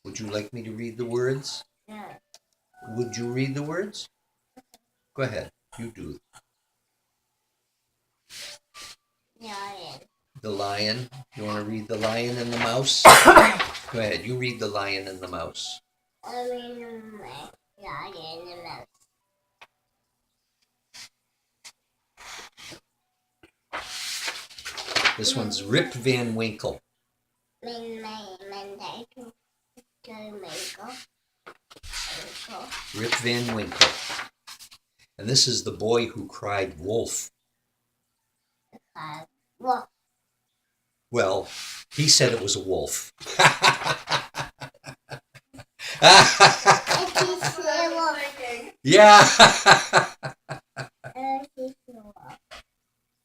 Would you like me to read the words? No. Would you read the words? Go ahead. You do. Lion. The lion. You want to read the lion and the mouse? Go ahead. You read the lion and the mouse. I mean, lion and mouse. This one's Rip Van Winkle. Rip Van Winkle. And this is the boy who cried wolf. Wolf. Well, he said it was a wolf. Yeah.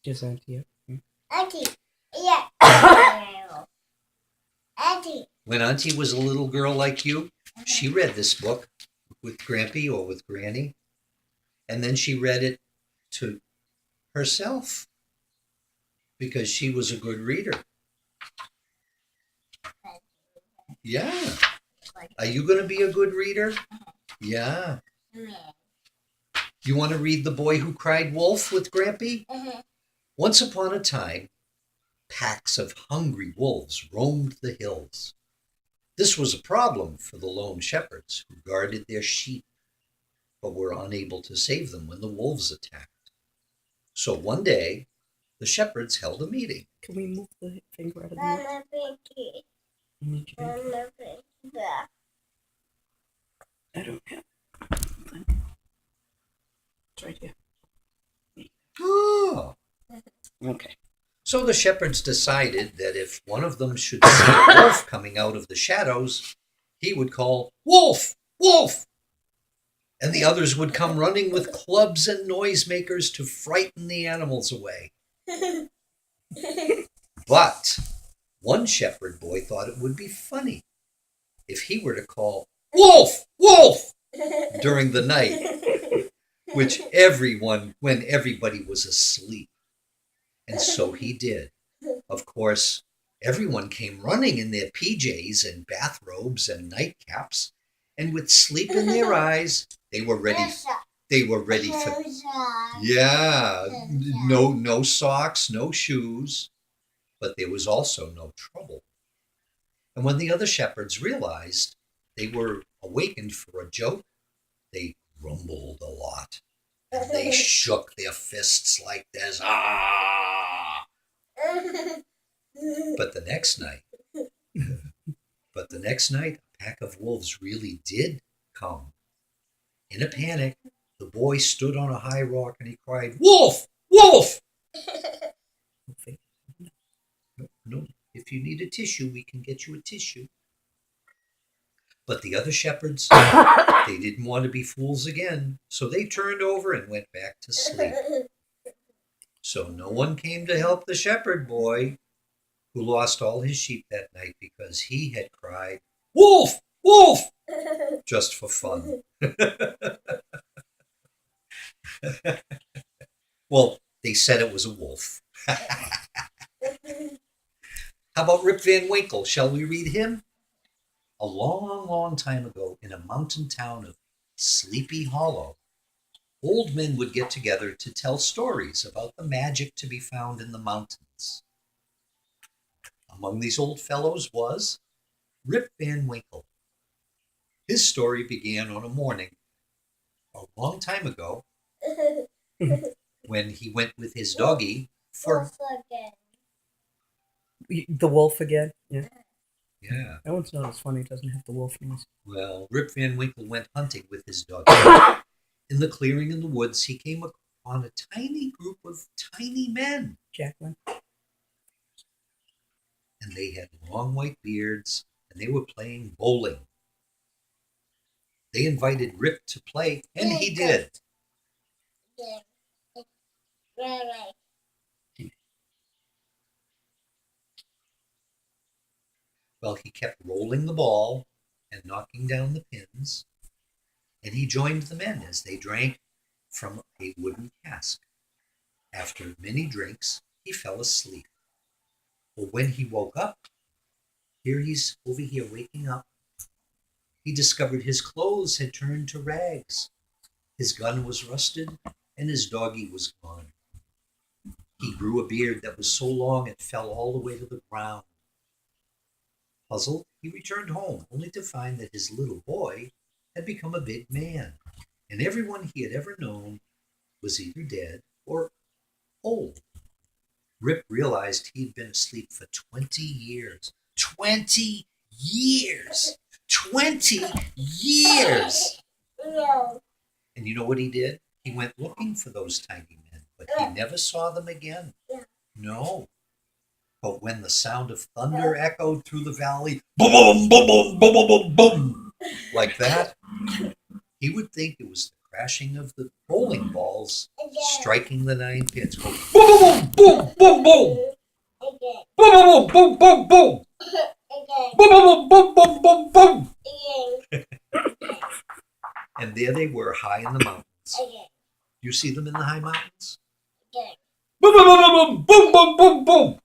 Just Auntie. Auntie. Yeah. Auntie. When Auntie was a little girl like you, she read this book with Grampy or with Granny, and then she read it to herself because she was a good reader. Yeah. Are you going to be a good reader? Yeah. You want to read The Boy Who Cried Wolf with Grampy? Once upon a time, packs of hungry wolves roamed the hills. This was a problem for the lone shepherds who guarded their sheep, but were unable to save them when the wolves attacked. So one day, the shepherds held a meeting. Can we move the finger out of the Mama, pinky. mouth? Mama, pinky. I don't have. It's right here. Oh. Okay. So the shepherds decided that if one of them should see a wolf coming out of the shadows, he would call, "Wolf! Wolf!" And the others would come running with clubs and noisemakers to frighten the animals away. But one shepherd boy thought it would be funny if he were to call, "Wolf! Wolf!" during the night, when everybody was asleep. And so he did. Of course, everyone came running in their PJs and bathrobes and nightcaps, and with sleep in their eyes, they were ready for, yeah, no socks, no shoes, but there was also no trouble. And when the other shepherds realized they were awakened for a joke, they grumbled a lot. And they shook their fists like this. Ah! But the next night, a pack of wolves really did come. In a panic, the boy stood on a high rock and he cried, "Wolf! Wolf!" No, if you need a tissue, we can get you a tissue. But the other shepherds, they didn't want to be fools again, so they turned over and went back to sleep. So no one came to help the shepherd boy, who lost all his sheep that night because he had cried, "Wolf! Wolf!" just for fun. Well, they said it was a wolf. How about Rip Van Winkle? Shall we read him? A long, long time ago, in a mountain town of Sleepy Hollow, old men would get together to tell stories about the magic to be found in the mountains. Among these old fellows was Rip Van Winkle. His story began on a morning a long time ago when he went with his doggie for... The wolf again? Yeah. Yeah. That one's not as funny. It doesn't have the wolf noise. Well, Rip Van Winkle went hunting with his dog. In the clearing in the woods, he came upon a tiny group of tiny men. Jacqueline. And they had long white beards, and they were playing bowling. They invited Rip to play, and he did. Well, he kept rolling the ball and knocking down the pins, and he joined the men as they drank from a wooden cask. After many drinks, he fell asleep. But when he woke up, he's over here waking up, he discovered his clothes had turned to rags. His gun was rusted, and his doggie was gone. He grew a beard that was so long it fell all the way to the ground. Puzzled, he returned home, only to find that his little boy had become a big man, and everyone he had ever known was either dead or old. Rip realized he'd been asleep for 20 years. 20 years! 20 years! No. And you know what he did? He went looking for those tiny men, but he never saw them again. Yeah. No. But when the sound of thunder echoed through the valley, boom, boom, boom, boom, boom, boom, boom, like that, he would think it was the crashing of the bowling balls striking the 9 pins. Go boom, boom, boom, boom, boom, Again. boom, boom, boom, boom, boom, Again. boom, boom, boom, boom, boom, boom. Again. And there they were, high in the mountains. Again. You see them in the high mountains? Again. Boom, boom, boom, boom, boom, boom, boom.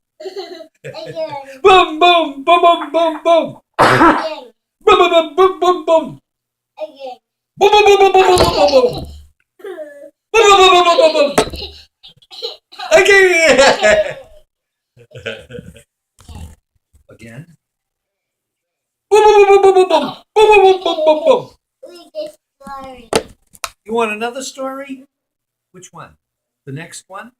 Again. Boom, boom, boom, boom, boom, boom. Again. Boom, boom, boom, boom, boom. Again. Boom, boom, boom, boom, boom, boom, boom, boom. Boom, boom, boom, boom, boom, boom. Again. Again. Boom, boom, boom, boom, boom, boom. Boom, boom, boom, boom, boom, boom. We just sorry. You want another story? Which one? The next one?